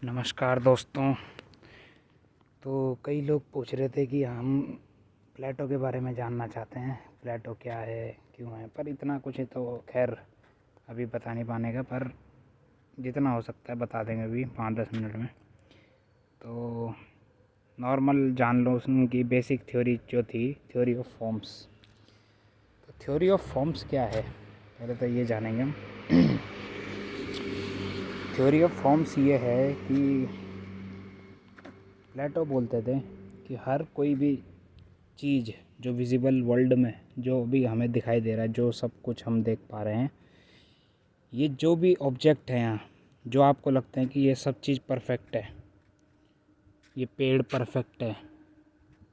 नमस्कार दोस्तों। तो कई लोग पूछ रहे थे कि हम प्लेटो के बारे में जानना चाहते हैं, प्लेटो क्या है, क्यों है। पर इतना कुछ है तो खैर अभी बता नहीं पाने का, पर जितना हो सकता है बता देंगे अभी 5-10 मिनट में। तो नॉर्मल जान लो उनकी बेसिक थ्योरी जो थी, थ्योरी ऑफ फॉर्म्स। तो थ्योरी ऑफ फॉर्म्स क्या है पहले तो ये जानेंगे हम। थ्योरी ऑफ फॉर्म्स ये है कि प्लेटो बोलते थे कि हर कोई भी चीज़ जो विजिबल वर्ल्ड में जो भी हमें दिखाई दे रहा है, जो सब कुछ हम देख पा रहे हैं, ये जो भी ऑब्जेक्ट है यहाँ, जो आपको लगता है कि ये सब चीज़ परफेक्ट है, ये पेड़ परफेक्ट है,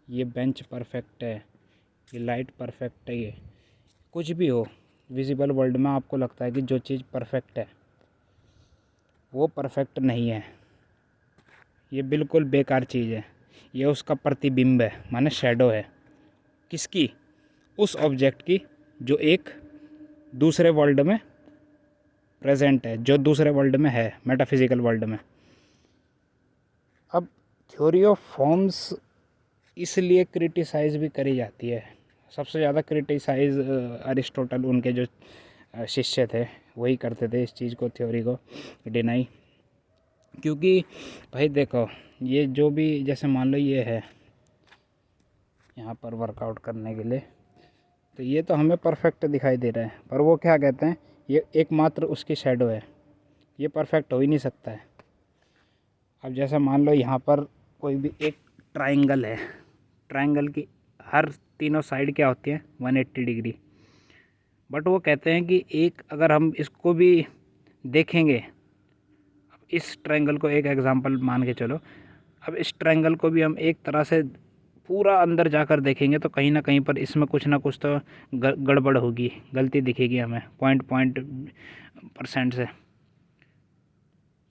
ये बेंच परफेक्ट है, ये लाइट परफेक्ट है, ये कुछ भी हो विजिबल वर्ल्ड में आपको लगता है कि जो चीज़ परफेक्ट है वो परफेक्ट नहीं है, ये बिल्कुल बेकार चीज़ है, ये उसका प्रतिबिंब है, माने शैडो है। किसकी? उस ऑब्जेक्ट की जो एक दूसरे वर्ल्ड में प्रेजेंट है, जो दूसरे वर्ल्ड में है, मेटाफिजिकल वर्ल्ड में। अब थ्योरी ऑफ फॉर्म्स इसलिए क्रिटिसाइज़ भी करी जाती है, सबसे ज़्यादा क्रिटिसाइज़ अरिस्टोटल उनके जो शिष्य थे वही करते थे इस चीज़ को, थ्योरी को डिनाई। क्योंकि भाई देखो, ये जो भी जैसे मान लो ये है यहाँ पर वर्कआउट करने के लिए, तो ये तो हमें परफेक्ट दिखाई दे रहा है, पर वो क्या कहते हैं, ये एकमात्र उसकी शैडो है, ये परफेक्ट हो ही नहीं सकता है। अब जैसे मान लो यहाँ पर कोई भी एक ट्रायंगल है, ट्रायंगल की हर तीनों साइड क्या होती है, 180 डिग्री। बट वो कहते हैं कि एक अगर हम इसको भी देखेंगे, अब इस ट्रायंगल को एक एग्जांपल मान के चलो, अब इस ट्रायंगल को भी हम एक तरह से पूरा अंदर जाकर देखेंगे तो कहीं ना कहीं पर इसमें कुछ ना कुछ तो गड़बड़ होगी, गलती दिखेगी हमें पॉइंट परसेंट से।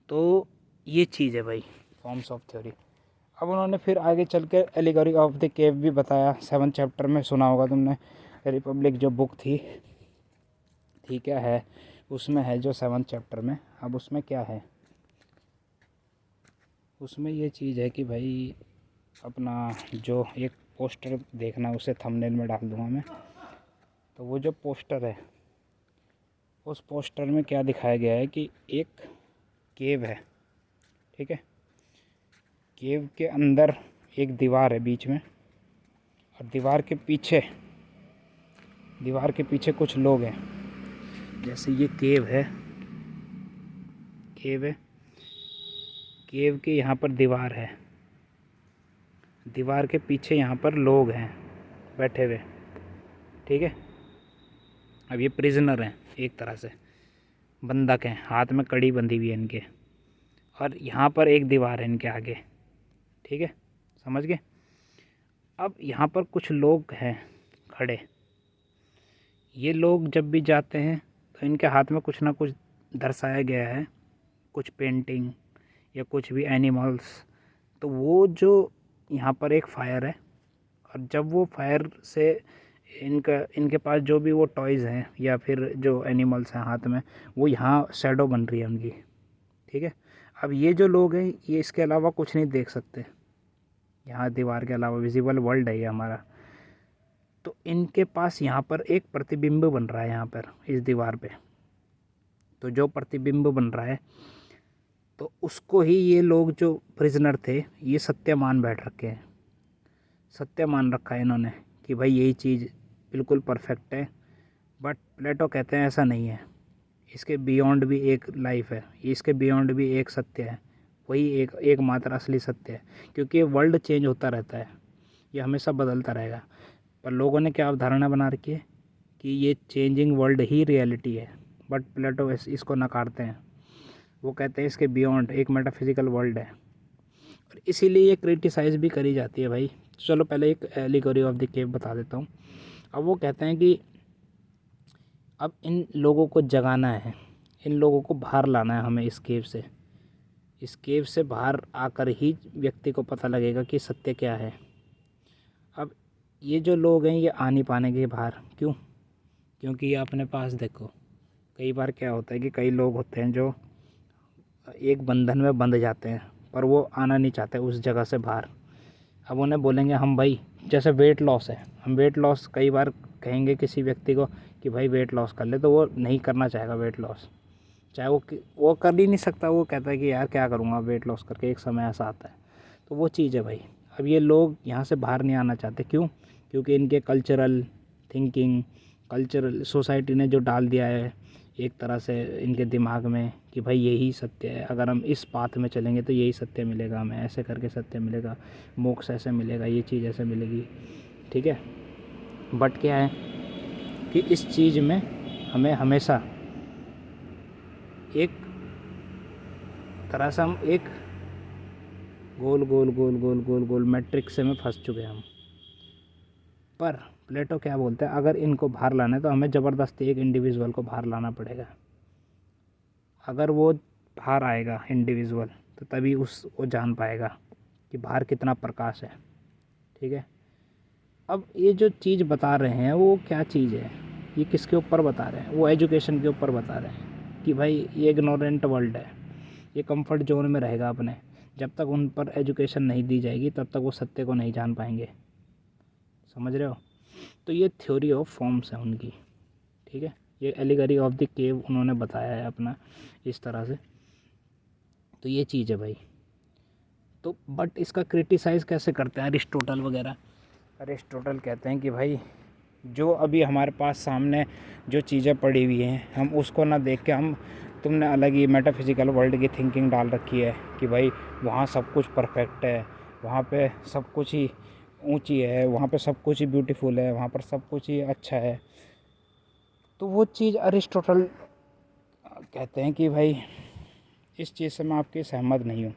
तो ये चीज़ है भाई फॉर्म्स ऑफ थ्योरी। अब उन्होंने फिर आगे चल के एलिगोरी ऑफ द केव भी बताया, 7 चैप्टर में, सुना होगा तुमने, रिपब्लिक जो बुक थी, ठीक है, उसमें है जो 7 चैप्टर में। अब उसमें क्या है, उसमें ये चीज़ है कि भाई अपना जो एक पोस्टर देखना, उसे थंबनेल में डाल दूँगा मैं। तो वो जो पोस्टर है, उस पोस्टर में क्या दिखाया गया है कि एक केव है, ठीक है, केव के अंदर एक दीवार है बीच में, और दीवार के पीछे कुछ लोग हैं। जैसे ये केव है, केव के यहाँ पर दीवार है, दीवार के पीछे यहाँ पर लोग हैं बैठे हुए, ठीक है। अब ये प्रिजनर हैं, एक तरह से बंधक हैं, हाथ में कड़ी बंधी हुई है इनके, और यहाँ पर एक दीवार है इनके आगे, ठीक है, समझ गए। अब यहाँ पर कुछ लोग हैं खड़े, ये लोग जब भी जाते हैं तो इनके हाथ में कुछ ना कुछ दर्शाया गया है, कुछ पेंटिंग या कुछ भी एनिमल्स। तो वो जो यहाँ पर एक फायर है, और जब वो फायर से इनके पास जो भी वो टॉयज़ हैं या फिर जो एनिमल्स हैं हाथ में, वो यहाँ शैडो बन रही है उनकी, ठीक है। अब ये जो लोग हैं ये इसके अलावा कुछ नहीं देख सकते, यहाँ दीवार के अलावा विजिबल वर्ल्ड है ये हमारा। तो इनके पास यहाँ पर एक प्रतिबिंब बन रहा है यहाँ पर इस दीवार पे। तो जो प्रतिबिंब बन रहा है, तो उसको ही ये लोग जो प्रिजनर थे ये सत्य मान बैठ रखे हैं, सत्य मान रखा है इन्होंने कि भाई यही चीज़ बिल्कुल परफेक्ट है। बट प्लेटो कहते हैं ऐसा नहीं है, इसके बियॉन्ड भी एक लाइफ है, इसके बियॉन्ड भी एक सत्य है, वही एक मात्र असली सत्य है। क्योंकि ये वर्ल्ड चेंज होता रहता है, ये हमेशा बदलता रहेगा, पर लोगों ने क्या अवधारणा बना रखी है कि ये चेंजिंग वर्ल्ड ही रियलिटी है। बट प्लेटो इसको नकारते हैं, वो कहते हैं इसके बियॉन्ड एक मेटाफिजिकल वर्ल्ड है, और इसीलिए ये क्रिटिसाइज़ भी करी जाती है भाई। चलो पहले एक एलिगोरी ऑफ द केव बता देता हूँ। अब वो कहते हैं कि अब इन लोगों को जगाना है, इन लोगों को बाहर लाना है हमें इस केव से, इस केव से बाहर आकर ही व्यक्ति को पता लगेगा कि सत्य क्या है। अब ये जो लोग हैं ये आ नहीं पाएंगे बाहर, क्यों? क्योंकि ये अपने पास देखो, कई बार क्या होता है कि कई लोग होते हैं जो एक बंधन में बंध जाते हैं, पर वो आना नहीं चाहते उस जगह से बाहर। अब उन्हें बोलेंगे हम भाई, जैसे वेट लॉस है, हम वेट लॉस कई बार कहेंगे किसी व्यक्ति को कि भाई वेट लॉस कर ले, तो वो नहीं करना चाहेगा वेट लॉस, चाहे वो कर ही नहीं सकता। वो कहता है कि यार क्या करूँगा वेट लॉस करके, एक समय ऐसा आता है। तो वो चीज़ है भाई। अब ये लोग यहाँ से बाहर नहीं आना चाहते, क्यों? क्योंकि इनके कल्चरल थिंकिंग, कल्चरल सोसाइटी ने जो डाल दिया है एक तरह से इनके दिमाग में कि भाई यही सत्य है, अगर हम इस पाथ में चलेंगे तो यही सत्य मिलेगा हमें, ऐसे करके सत्य मिलेगा, मोक्ष ऐसे मिलेगा, ये चीज़ ऐसे मिलेगी, ठीक है। बट क्या है कि इस चीज़ में हमें हमेशा एक तरह से हम एक गोल गोल गोल गोल गोल गोल मैट्रिक्स में फंस चुके हैं हम। पर प्लेटो क्या बोलते हैं, अगर इनको बाहर लाना है तो हमें ज़बरदस्ती एक इंडिविजुअल को बाहर लाना पड़ेगा। अगर वो बाहर आएगा इंडिविजुअल, तो तभी वो जान पाएगा कि बाहर कितना प्रकाश है, ठीक है। अब ये जो चीज़ बता रहे हैं वो क्या चीज़ है, ये किसके ऊपर बता रहे हैं? वो एजुकेशन के ऊपर बता रहे हैं कि भाई ये इग्नोरेंट वर्ल्ड है, ये कंफर्ट जोन में रहेगा अपने। जब तक उन पर एजुकेशन नहीं दी जाएगी तब तक वो सत्य को नहीं जान पाएंगे, समझ रहे हो। तो ये थ्योरी ऑफ फॉर्म्स है उनकी, ठीक है। ये एलिगरी ऑफ द केव उन्होंने बताया है अपना इस तरह से। तो ये चीज़ है भाई। तो बट इसका क्रिटिसाइज़ कैसे करते हैं अरिस्टोटल वगैरह? अरिस्टोटल कहते हैं कि भाई जो अभी हमारे पास सामने जो चीज़ें पड़ी हुई हैं, हम उसको ना देख के तुमने अलग ही मेटाफिजिकल वर्ल्ड की थिंकिंग डाल रखी है कि भाई वहाँ सब कुछ परफेक्ट है, वहाँ पे सब कुछ ही ऊंची है, वहाँ पे सब कुछ ही ब्यूटीफुल है, वहाँ पर सब कुछ ही अच्छा है। तो वो चीज़ अरिस्टोटल कहते हैं कि भाई इस चीज़ से मैं आपकी सहमत नहीं हूँ।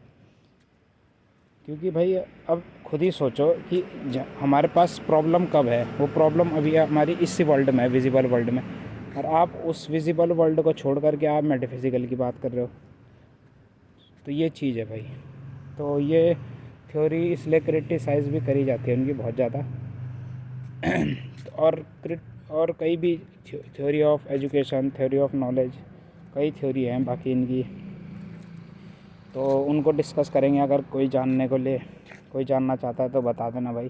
क्योंकि भाई अब खुद ही सोचो कि हमारे पास प्रॉब्लम कब है, वो प्रॉब्लम अभी हमारी इसी वर्ल्ड में है, विजिबल वर्ल्ड में, और आप उस विजिबल वर्ल्ड को छोड़ करके आप मेटाफिजिकल की बात कर रहे हो। तो ये चीज़ है भाई। तो ये थ्योरी इसलिए क्रिटिसाइज़ भी करी जाती है उनकी बहुत ज़्यादा। और कई भी theory of education, theory of knowledge, कई थ्योरी हैं बाकी इनकी, तो उनको डिस्कस करेंगे। अगर कोई जानना चाहता है तो बता देना भाई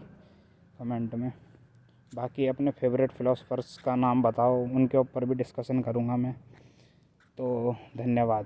कमेंट में। बाकी अपने फेवरेट फ़िलोसफर्स का नाम बताओ, उनके ऊपर भी डिस्कशन करूँगा मैं। तो धन्यवाद।